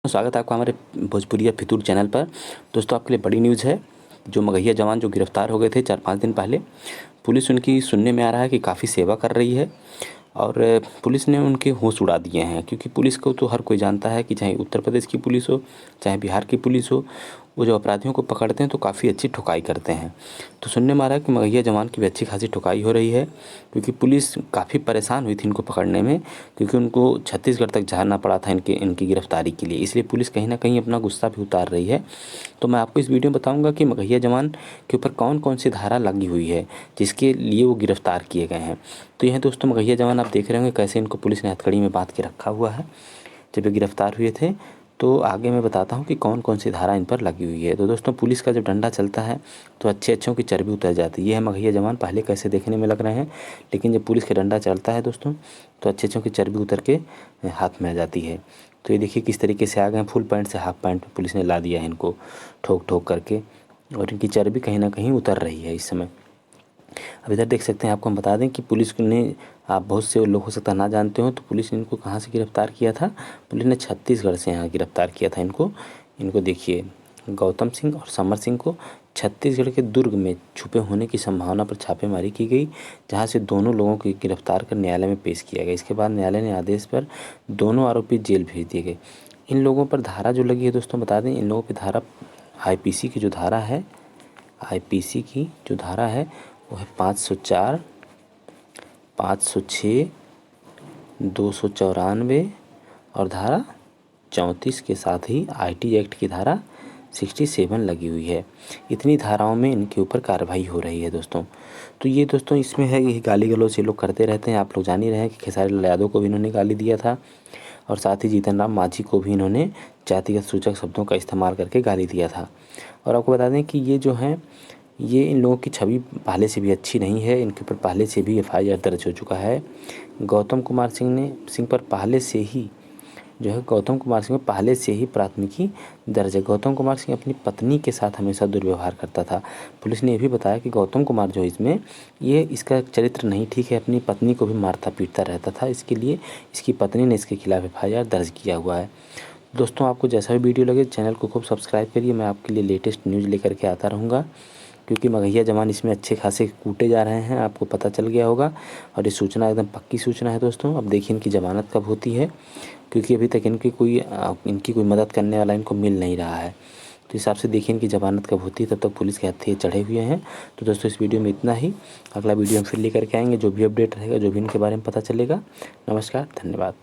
स्वागत है आपका हमारे भोजपुरिया फितूर चैनल पर। दोस्तों आपके लिए बड़ी न्यूज़ है। जो मगहिया जवान जो गिरफ्तार हो गए थे 4-5 दिन पहले, पुलिस उनकी सुनने में आ रहा है कि काफ़ी सेवा कर रही है और पुलिस ने उनके होश उड़ा दिए हैं। क्योंकि पुलिस को तो हर कोई जानता है कि चाहे उत्तर प्रदेश की पुलिस हो, चाहे बिहार की पुलिस हो, वो जो अपराधियों को पकड़ते हैं तो काफ़ी अच्छी ठुकाई करते हैं। तो सुनने में आ रहा है कि मगहिया जवान की भी अच्छी खासी ठुकाई हो रही है, क्योंकि पुलिस काफ़ी परेशान हुई थी इनको पकड़ने में, क्योंकि उनको छत्तीसगढ़ तक जाना पड़ा था इनकी गिरफ्तारी के लिए। इसलिए पुलिस कहीं ना कहीं अपना गुस्सा भी उतार रही है। तो मैं आपको इस वीडियो में बताऊंगा कि मगहिया जवान के ऊपर कौन कौन सी धारा लगी हुई है जिसके लिए वो गिरफ्तार किए गए हैं। तो यह दोस्तों मगहिया जवान आप देख रहे होंगे कैसे इनको पुलिस ने हथकड़ी में बांध के रखा हुआ है जब ये गिरफ्तार हुए थे। तो आगे मैं बताता हूँ कि कौन कौन सी धारा इन पर लगी हुई है। तो दोस्तों पुलिस का जब डंडा चलता है तो अच्छे अच्छों की चर्बी उतर जाती है। ये है मगहिया जवान, पहले कैसे देखने में लग रहे हैं, लेकिन जब पुलिस का डंडा चलता है दोस्तों तो अच्छे अच्छों की चर्बी उतर के हाथ में आ जाती है। तो ये देखिए किस तरीके से आ गए हैं, फुल पैंट से हाफ पैंट में पुलिस ने ला दिया है इनको ठोक ठोक करके, और इनकी चर्बी कहीं ना कहीं उतर रही है इस समय। अब इधर देख सकते हैं, आपको हम बता दें कि पुलिस ने, आप बहुत से लोग हो सकता है ना जानते हो, तो पुलिस ने इनको कहाँ से गिरफ्तार किया था। पुलिस ने छत्तीसगढ़ से यहाँ गिरफ्तार किया था इनको देखिए, गौतम सिंह और समर सिंह को छत्तीसगढ़ के दुर्ग में छुपे होने की संभावना पर छापेमारी की गई, जहाँ से दोनों लोगों को गिरफ्तार कर न्यायालय में पेश किया गया। इसके बाद न्यायालय ने आदेश पर दोनों आरोपी जेल भेज दिए गए। इन लोगों पर धारा जो लगी है दोस्तों बता दें, इन लोगों की धारा आईपीसी की जो धारा है, आईपीसी की जो धारा है वो है 504, 506, 294 और धारा 34 के साथ ही आईटी एक्ट की धारा 67 लगी हुई है। इतनी धाराओं में इनके ऊपर कार्रवाई हो रही है दोस्तों। तो ये दोस्तों इसमें है, ये गाली गलौज ये लोग करते रहते हैं। आप लोग जान ही रहे हैं कि खेसारी लाल यादव को भी इन्होंने गाली दिया था, और साथ ही जीतन राम मांझी को भी इन्होंने जातिगत सूचक शब्दों का इस्तेमाल करके गाली दिया था। और आपको बता दें कि ये जो हैं, ये इन लोगों की छवि पहले से भी अच्छी नहीं है। इनके ऊपर पहले से भी एफआईआर दर्ज हो चुका है। गौतम कुमार सिंह पर पहले से ही जो है, गौतम कुमार सिंह पर पहले से ही प्राथमिकी दर्ज है। गौतम कुमार सिंह अपनी पत्नी के साथ हमेशा दुर्व्यवहार करता था। पुलिस ने यह भी बताया कि गौतम कुमार जो इसमें, ये इसका चरित्र नहीं ठीक है, अपनी पत्नी को भी मारता पीटता रहता था। इसके लिए इसकी पत्नी ने इसके खिलाफ एफआईआर दर्ज किया हुआ है। दोस्तों आपको जैसा भी वीडियो लगे चैनल को खूब सब्सक्राइब करिए। मैं आपके लिए लेटेस्ट न्यूज़ लेकर के आता रहूँगा, क्योंकि मगहिया जवान इसमें अच्छे खासे कूटे जा रहे हैं, आपको पता चल गया होगा। और ये सूचना एकदम पक्की सूचना है दोस्तों। अब देखिए इनकी ज़मानत कब होती है, क्योंकि अभी तक इनकी कोई मदद करने वाला इनको मिल नहीं रहा है। तो हिसाब से देखिए इनकी ज़मानत कब होती है, तब तक पुलिस के हत्थे चढ़े हुए हैं। तो दोस्तों इस वीडियो में इतना ही। अगला वीडियो हम फिर लेकर के आएंगे, जो भी अपडेट रहेगा, जो भी इनके बारे में पता चलेगा। नमस्कार, धन्यवाद।